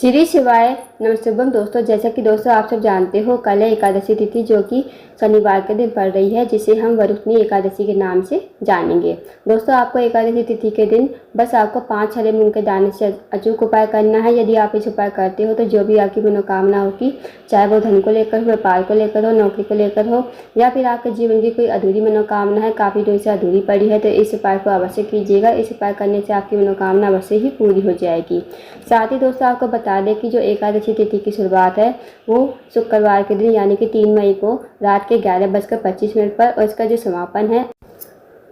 श्री शिवाय नमस्तुभ्यम। दोस्तों, जैसा कि दोस्तों आप सब जानते हो, कल है एकादशी तिथि जो कि शनिवार के दिन पड़ रही है, जिसे हम वरुणनी एकादशी के नाम से जानेंगे। दोस्तों, आपको एकादशी तिथि के दिन बस आपको 5 हरे मूंग के दाने से अचूक उपाय करना है। यदि आप इस उपाय करते हो तो जो भी आपकी मनोकामना होगी, चाहे वो धन को लेकर हो, व्यापार को लेकर हो, नौकरी को लेकर हो, या फिर आपके जीवन की कोई अधूरी मनोकामना है, काफ़ी दिनों से अधूरी पड़ी है, तो इस उपाय को अवश्य कीजिएगा। इस उपाय करने से आपकी मनोकामना अवश्य ही पूरी हो जाएगी। साथ ही दोस्तों आपको बता दें कि जो एकादशी तिथि की शुरुआत है वो शुक्रवार के दिन यानी कि 3 मई को रात के 11:25 पर, और इसका जो समापन है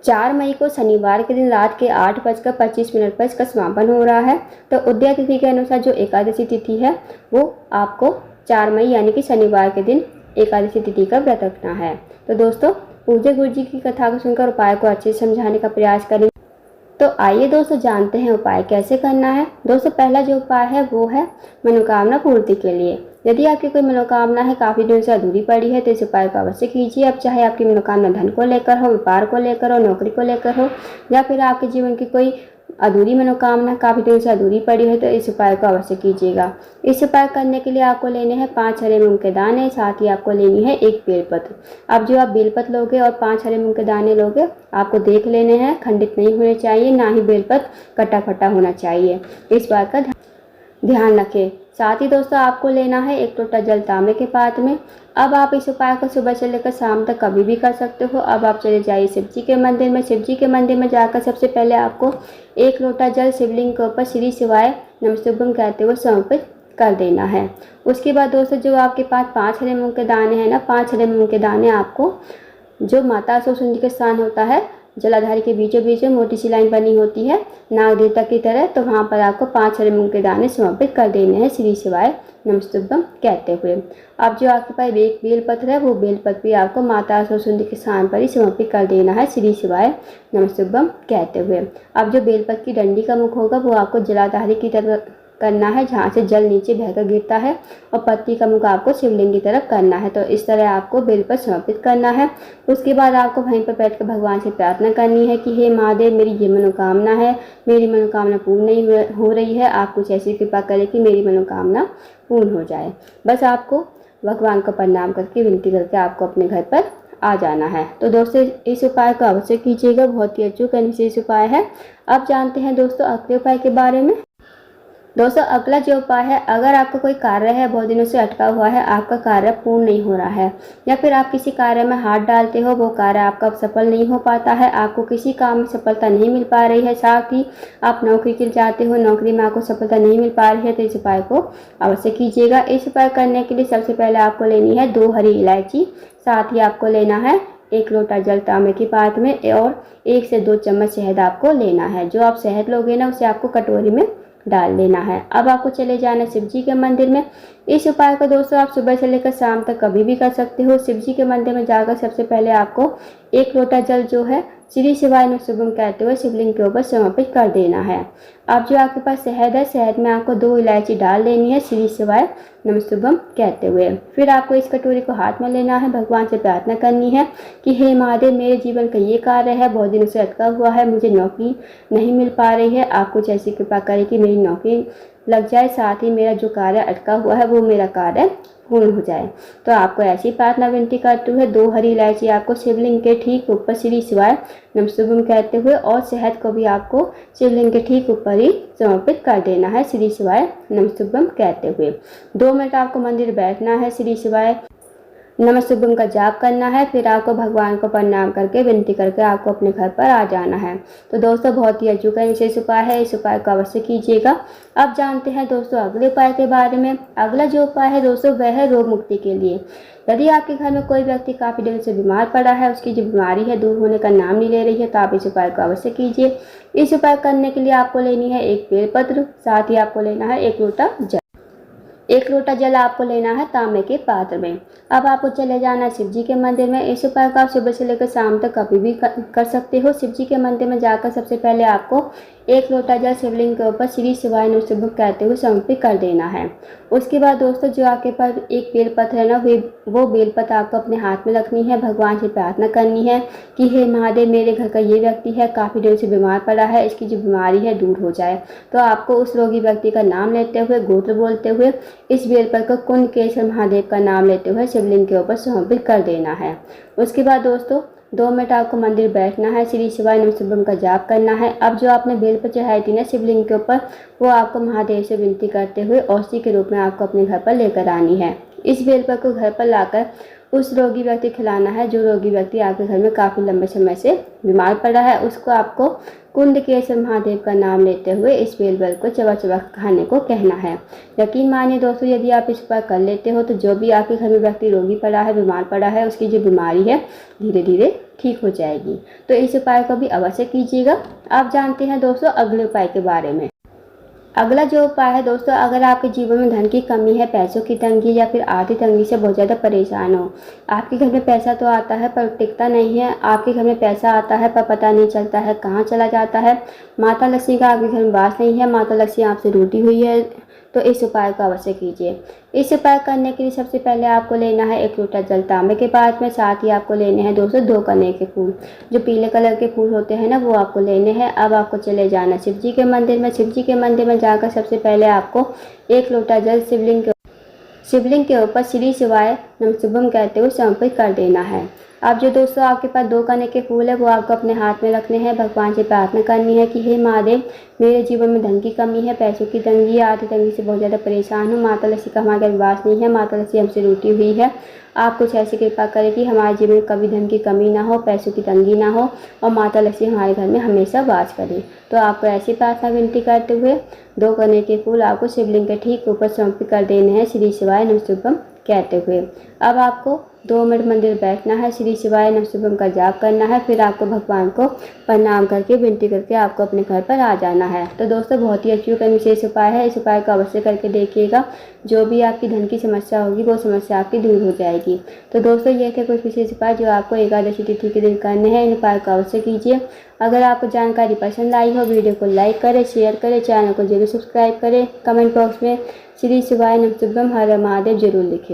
4 मई को शनिवार के दिन रात के 8:25 पर इसका समापन हो रहा है। तो उदय तिथि के अनुसार जो एकादशी तिथि है वो आपको 4 मई यानी कि शनिवार के दिन एकादशी तिथि का व्रत रखना है। तो दोस्तों, पूज्य गुरु जी की कथा को सुनकर उपाय को अच्छे से समझाने का प्रयास करें। तो आइए दोस्तों जानते हैं उपाय कैसे करना है। दोस्तों, पहला जो उपाय है वो है मनोकामना पूर्ति के लिए। यदि आपकी कोई मनोकामना है काफ़ी दिनों से अधूरी पड़ी है तो इस उपाय को अवश्य कीजिए। अब चाहे आपकी मनोकामना धन को लेकर हो, व्यापार को लेकर हो, नौकरी को लेकर हो, या फिर आपके जीवन की कोई अधूरी मनोकामना काफ़ी दिनों से अधूरी पड़ी है तो इस उपाय को अवश्य कीजिएगा। इस उपाय करने के लिए आपको लेने हैं 5 हरे मूंग के दाने, साथ ही आपको लेनी है 1 बेलपत्र। अब जो आप बेलपत्र लोगे और 5 हरे मूंग के दाने लोगे, आपको देख लेने हैं, खंडित नहीं होने चाहिए, ना ही बेलपत्र कटा फटा होना चाहिए। इस बात का ध्यान रखें। साथ ही दोस्तों आपको लेना है 1 लोटा जल तांबे के पात्र में। अब आप इस उपाय को सुबह से लेकर शाम तक कभी भी कर सकते हो। अब आप चले जाइए शिव जी के मंदिर में। शिव जी के मंदिर में जाकर सबसे पहले आपको 1 लोटा जल शिवलिंग के ऊपर श्री शिवाय नमस्तुभ्यम कहते हुए समर्पित कर देना है। उसके बाद दोस्तों जो आपके पास 5 हरे मूंग के दाने हैं ना, 5 हरे मूंग के दाने आपको जो माता सुंदरी के स्थान होता है, जलाधारी के बीचों बीच में मोटी सी लाइन बनी होती है नाग देवता की तरह, तो वहाँ पर आपको 5 हरे मूंग के दाने समर्पित कर देने हैं श्री शिवाय नमस्तुभ्यम कहते हुए। अब जो आपके पास 1 बेलपत्र है वो बेलपत्र भी आपको माता सुंदरी के स्थान पर ही समर्पित कर देना है श्री शिवाय नमस्तुभ्यम कहते हुए। अब जो बेलपत्र की डंडी का मुख होगा वो आपको जलाधारी की तरफ करना है, जहाँ से जल नीचे बहकर गिरता है, और पत्ती का मुख आपको शिवलिंग की तरफ करना है। तो इस तरह आपको बेलपत्र समर्पित करना है। उसके बाद आपको वहीं पर बैठकर भगवान से प्रार्थना करनी है कि हे महादेव, मेरी ये मनोकामना है, मेरी मनोकामना पूर्ण नहीं हो रही है, आप कुछ ऐसी कृपा करें कि मेरी मनोकामना पूर्ण हो जाए। बस आपको भगवान को प्रणाम करके विनती करके आपको अपने घर पर आ जाना है। तो दोस्तों इस उपाय को अवश्य कीजिएगा, बहुत ही अचूक इस उपाय है। अब जानते हैं दोस्तों अगले उपाय के बारे में। दोस्तों अगला जो उपाय है, अगर आपका कोई कार्य है बहुत दिनों से अटका हुआ है, आपका कार्य पूर्ण नहीं हो रहा है, या फिर आप किसी कार्य में हाथ डालते हो वो कार्य आपका सफल नहीं हो पाता है, आपको किसी काम में सफलता नहीं मिल पा रही है, साथ ही आप नौकरी के लिए जाते हो, नौकरी में आपको सफलता नहीं मिल पा रही है, तो इस उपाय को अवश्य कीजिएगा। इस उपाय करने के लिए सबसे पहले आपको लेनी है 2 हरी इलायची, साथ ही आपको लेना है 1 लोटा जल तांबे के पात्र में, और 1 से 2 चम्मच शहद आपको लेना है। जो आप शहद लोगे ना उसे आपको कटोरी में डाल लेना है। अब आपको चले जाना शिव जी के मंदिर में। इस उपाय को दोस्तों आप सुबह से लेकर शाम तक कभी भी कर सकते हो। शिव जी के मंदिर में जाकर सबसे पहले आपको 1 लोटा जल जो है श्री शिवाय नमस्तुभ्यम कहते हुए शिवलिंग के ऊपर समर्पित कर देना है। अब जो आपके पास शहद है, शहद में आपको 2 इलायची डाल देनी है श्री शिवाय नमस्तुभ्यम कहते हुए। फिर आपको इस कटोरी को हाथ में लेना है, भगवान से प्रार्थना करनी है कि हे महादेव, मेरे जीवन का ये कार्य है, बहुत दिनों से अटका हुआ है, मुझे नौकरी नहीं मिल पा रही है, आप कुछ ऐसी कृपा करें कि मेरी नौकरी लग जाए, साथ ही मेरा जो कार्य अटका हुआ है वो मेरा कार्य पूर्ण हो जाए। तो आपको ऐसी प्रार्थना विनती करते हुए 2 हरी इलायची आपको शिवलिंग के ठीक ऊपर श्री शिवाय नमस्तुभ्यम कहते हुए, और शहद को भी आपको शिवलिंग के ठीक ऊपर ही समर्पित कर देना है श्री शिवाय नमस्तुभ्यम कहते हुए। 2 मिनट आपको मंदिर बैठना है, श्री शिवाय नमस्तुभ्यम का जाप करना है, फिर आपको भगवान को प्रणाम करके विनती करके आपको अपने घर पर आ जाना है। तो दोस्तों बहुत ही अचूक विशेष उपाय है, इस उपाय को अवश्य कीजिएगा। अब जानते हैं दोस्तों अगले उपाय के बारे में। अगला जो उपाय है दोस्तों वह है रोग मुक्ति के लिए। यदि आपके घर में कोई व्यक्ति काफ़ी दिनों से बीमार पड़ा है, उसकी जो बीमारी है दूर होने का नाम नहीं ले रही है, तो आप इस उपाय को अवश्य कीजिए। इस उपाय करने के लिए आपको लेनी है 1 बेलपत्र, साथ ही आपको लेना है 1 लोटा जल। 1 लोटा जल आपको लेना है तांबे के पात्र में। अब आपको चले जाना है शिव जी के मंदिर में। इस उपाय को आप सुबह से लेकर शाम तक कभी भी कर सकते हो। शिव जी के मंदिर में जाकर सबसे पहले आपको 1 लोटा जल शिवलिंग के ऊपर श्री शिवाय नमः शिवाय कहते हुए समर्पित कर देना है। उसके बाद दोस्तों जो आपके पास एक बेलपत्र है ना, वो बेलपत्र आपको अपने हाथ में रखनी है। भगवान से प्रार्थना करनी है कि हे महादेव, मेरे घर का ये व्यक्ति है, काफ़ी दिनों से बीमार पड़ा है, इसकी जो बीमारी है दूर हो जाए। तो आपको उस रोगी व्यक्ति का नाम लेते हुए, गोत्र बोलते हुए, इस बेलपत्र को कुंडकेश्वर महादेव का नाम लेते हुए शिवलिंग के ऊपर समर्पित कर देना है। उसके बाद दोस्तों 2 मिनट आपको मंदिर बैठना है, श्री शिवाय नमः शिवाय का जाप करना है। अब जो आपने बेलपत्र चढ़ाई थी ना शिवलिंग के ऊपर, वो आपको महादेव से विनती करते हुए औषधि के रूप में आपको अपने घर पर लेकर आनी है। इस बेलपत्र को घर पर लाकर उस रोगी व्यक्ति खिलाना है जो रोगी व्यक्ति आपके घर में काफ़ी लंबे समय से बीमार पड़ा है। उसको आपको कुंडकेश्वर महादेव का नाम लेते हुए इस बेलपत्र को चबा चबा खाने को कहना है। यकीन मानिए दोस्तों, यदि आप इस पर कर लेते हो तो जो भी आपके घर में व्यक्ति रोगी पड़ा है, बीमार पड़ा है, उसकी जो बीमारी है धीरे धीरे ठीक हो जाएगी। तो इस उपाय को भी अवश्य कीजिएगा। आप जानते हैं दोस्तों अगले उपाय के बारे में। अगला जो उपाय है दोस्तों, अगर आपके जीवन में धन की कमी है, पैसों की तंगी या फिर आर्थिक तंगी से बहुत ज़्यादा परेशान हो, आपके घर में पैसा तो आता है पर टिकता नहीं है, आपके घर में पैसा आता है पर पता नहीं चलता है कहाँ चला जाता है, माता लक्ष्मी का आपके घर में वास नहीं है, माता लक्ष्मी आपसे रूठी हुई है, तो इस उपाय को अवश्य कीजिए। इस उपाय करने के लिए सबसे पहले आपको लेना है 1 लोटा जल तांबे के पात्र में, साथ ही आपको लेने हैं दोस्तों 2 कनेर के फूल, जो पीले कलर के फूल होते हैं ना, वो आपको लेने हैं। अब आपको चले जाना शिव जी के मंदिर में। शिव जी के मंदिर में जाकर सबसे पहले आपको 1 लोटा जल शिवलिंग के ऊपर श्री शिवाय नमः शिवाय कहते हुए समर्पित कर देना है। अब जो दोस्तों आपके पास 2 कनेर के फूल है, वो आपको अपने हाथ में रखने हैं। भगवान से प्रार्थना करनी है कि हे महादेव, मेरे जीवन में धन की कमी है, पैसों की तंगी है, आर्थिक तंगी से बहुत ज़्यादा परेशान हूँ, माता लक्ष्मी का हमारे विश्वास नहीं है, माता लक्ष्मी हमसे रूठी हुई है। आप कुछ ऐसी कृपा करें कि हमारे जीवन में कभी धन की कमी ना हो, पैसों की तंगी ना हो और माता लक्ष्मी हमारे घर में हमेशा वास करे। तो आपको ऐसी प्रार्थना विनती करते हुए 2 कनेर के फूल आपको शिवलिंग के ठीक ऊपर समर्पित कर देने हैं, श्री शिवाय नमः शिवाय कहते हुए। अब आपको 2 मिनट मंदिर बैठना है, श्री शिवाय नमः शिवाय का जाप करना है, फिर आपको भगवान को प्रणाम करके विनती करके आपको अपने घर पर आ जाना है। तो दोस्तों बहुत ही अच्छी विशेष उपाय है, इस उपाय को अवश्य करके देखिएगा। जो भी आपकी धन की समस्या होगी वो समस्या आपकी दूर हो जाएगी। तो दोस्तों ये थे कुछ विशेष उपाय जो आपको एकादशी तिथि के दिन करने हैं। इन उपाय को अवश्य कीजिए। अगर आपको जानकारी पसंद आई हो, वीडियो को लाइक करें, शेयर करें, चैनल को जरूर सब्सक्राइब करें, कमेंट बॉक्स में श्री शिवाय नमः शिवाय हर हर महादेव जरूर लिखें।